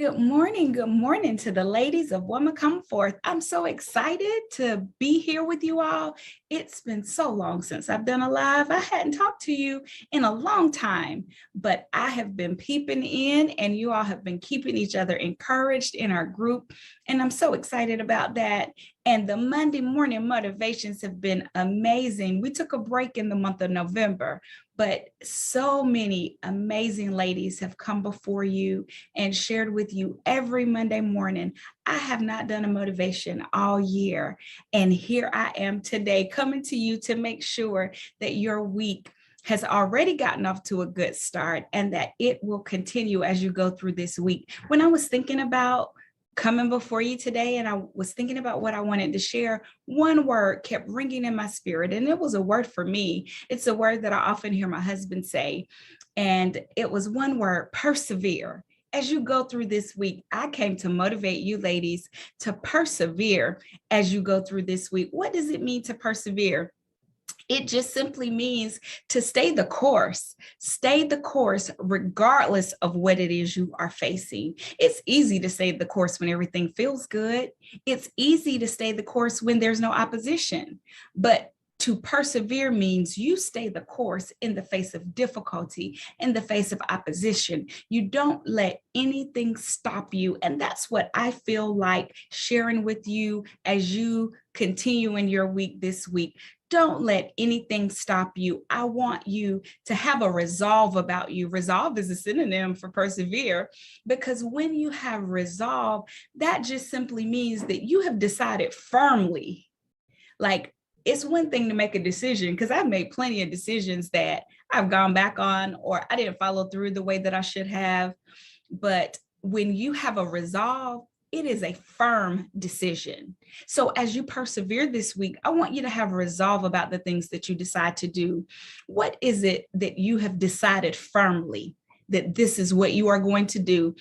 Good morning to the ladies of Woman Come Forth. I'm so excited to be here with you all. It's been so long since I've done a live. I hadn't talked to you in a long time, but I have been peeping in and you all have been keeping each other encouraged in our group. And I'm so excited about that. And the Monday morning motivations have been amazing. We took a break in the month of November, but so many amazing ladies have come before you and shared with you every Monday morning. I have not done a motivation all year. And here I am today coming to you to make sure that your week has already gotten off to a good start and that it will continue as you go through this week. When I was thinking about coming before you today and I was thinking about what I wanted to share, one word kept ringing in my spirit, and it was a word for me. It's a word that I often hear my husband say, and it was one word: persevere. As you go through this week, I came to motivate you ladies to persevere as you go through this week. What does it mean to persevere? It just simply means to stay the course regardless of what it is you are facing. It's easy to stay the course when everything feels good. It's easy to stay the course when there's no opposition. But to persevere means you stay the course in the face of difficulty, in the face of opposition. You don't let anything stop you. And that's what I feel like sharing with you as you continue in your week this week. Don't let anything stop you. I want you to have a resolve about you. Resolve is a synonym for persevere, because when you have resolve, that just simply means that you have decided firmly. Like, it's one thing to make a decision, because I've made plenty of decisions that I've gone back on or I didn't follow through the way that I should have. But when you have a resolve, it is a firm decision. So as you persevere this week, I want you to have resolve about the things that you decide to do. What is it that you have decided firmly that this is what you are going to do?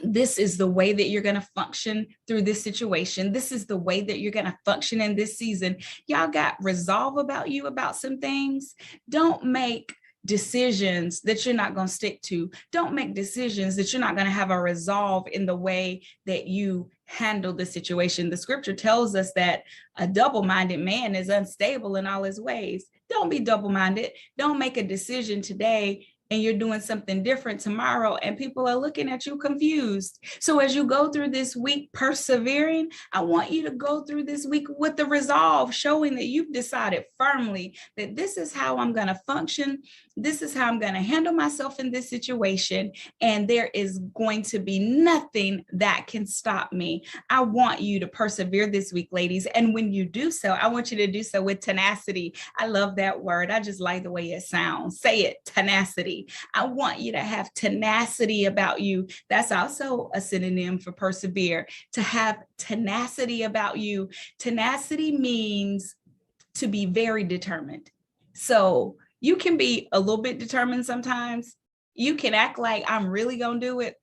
This is the way that you're going to function through this situation. This is the way that you're going to function in this season. Y'all got resolve about you about some things. Don't make decisions that you're not going to stick to. Don't make decisions that you're not going to have a resolve in the way that you handle the situation. The scripture tells us that a double-minded man is unstable in all his ways. Don't be double-minded. Don't make a decision today and you're doing something different tomorrow and people are looking at you confused. So as you go through this week persevering, I want you to go through this week with the resolve, showing that you've decided firmly that this is how I'm going to function. This is how I'm going to handle myself in this situation. And there is going to be nothing that can stop me. I want you to persevere this week, ladies. And when you do so, I want you to do so with tenacity. I love that word. I just like the way it sounds. Say it, tenacity. I want you to have tenacity about you. That's also a synonym for persevere, to have tenacity about you. Tenacity means to be very determined. So you can be a little bit determined sometimes. You can act like I'm really going to do it.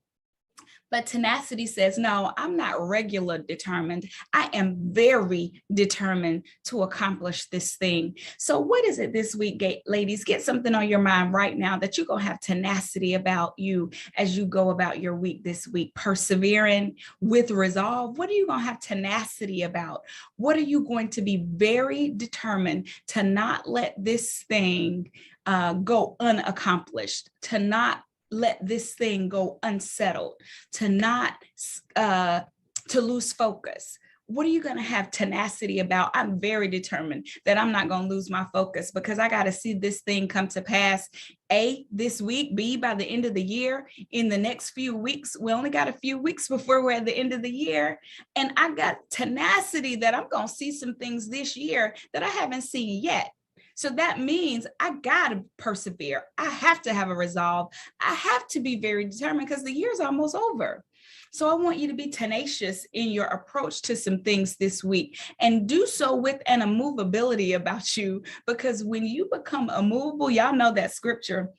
But tenacity says, no, I'm not regular determined. I am very determined to accomplish this thing. So what is it this week, ladies? Get something on your mind right now that you're going to have tenacity about you as you go about your week this week, persevering with resolve. What are you going to have tenacity about? What are you going to be very determined to not let this thing go unaccomplished, to not let this thing go unsettled, to not to lose focus? What are you going to have tenacity about? I'm very determined that I'm not going to lose my focus, because I got to see this thing come to pass. A, this week. B, by the end of the year. In the next few weeks, we only got a few weeks before we're at the end of the year. And I got tenacity that I'm going to see some things this year that I haven't seen yet. So that means I got to persevere. I have to have a resolve. I have to be very determined, because the year's almost over. So I want you to be tenacious in your approach to some things this week, and do so with an immovability about you, because when you become immovable, y'all know that scripture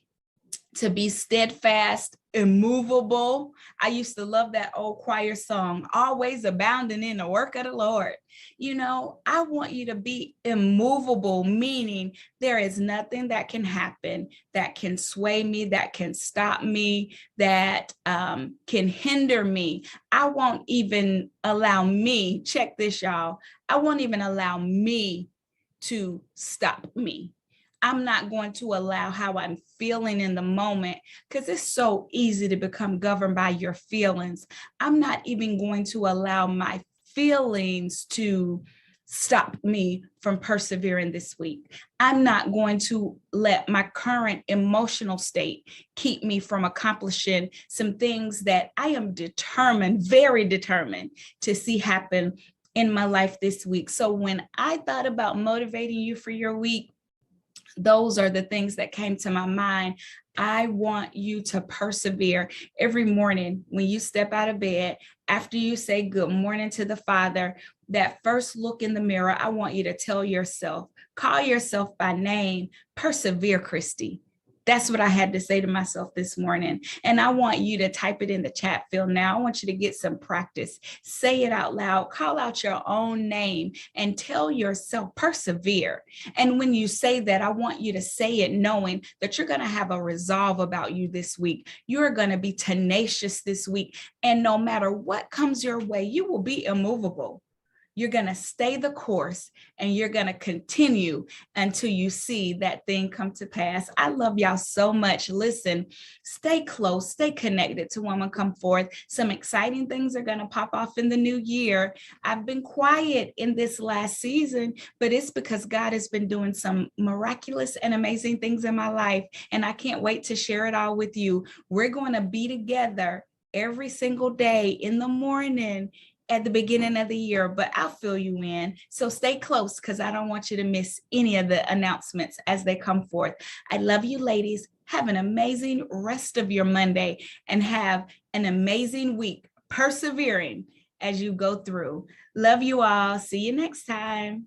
to be steadfast, immovable. I used to love that old choir song, always abounding in the work of the Lord. I want you to be immovable, meaning there is nothing that can happen that can sway me, that can stop me, that can hinder me. I won't even allow me, check this, y'all, I won't even allow me to stop me. I'm not going to allow how I'm feeling in the moment, because it's so easy to become governed by your feelings. I'm not even going to allow my feelings to stop me from persevering this week. I'm not going to let my current emotional state keep me from accomplishing some things that I am determined, very determined to see happen in my life this week. So when I thought about motivating you for your week, those are the things that came to my mind. I want you to persevere every morning when you step out of bed, after you say good morning to the Father, that first look in the mirror, I want you to tell yourself, call yourself by name, persevere, Christy. That's what I had to say to myself this morning. And I want you to type it in the chat field now. I want you to get some practice. Say it out loud, call out your own name and tell yourself, persevere. And when you say that, I want you to say it knowing that you're going to have a resolve about you this week. You're going to be tenacious this week. And no matter what comes your way, you will be immovable. You're going to stay the course and you're going to continue until you see that thing come to pass. I love y'all so much. Listen, stay close, stay connected to Woman Come Forth. Some exciting things are going to pop off in the new year. I've been quiet in this last season, but it's because God has been doing some miraculous and amazing things in my life. And I can't wait to share it all with you. We're going to be together every single day in the morning at the beginning of the year, but I'll fill you in. So stay close because I don't want you to miss any of the announcements as they come forth. I love you, ladies. Have an amazing rest of your Monday and have an amazing week, persevering as you go through. Love you all. See you next time.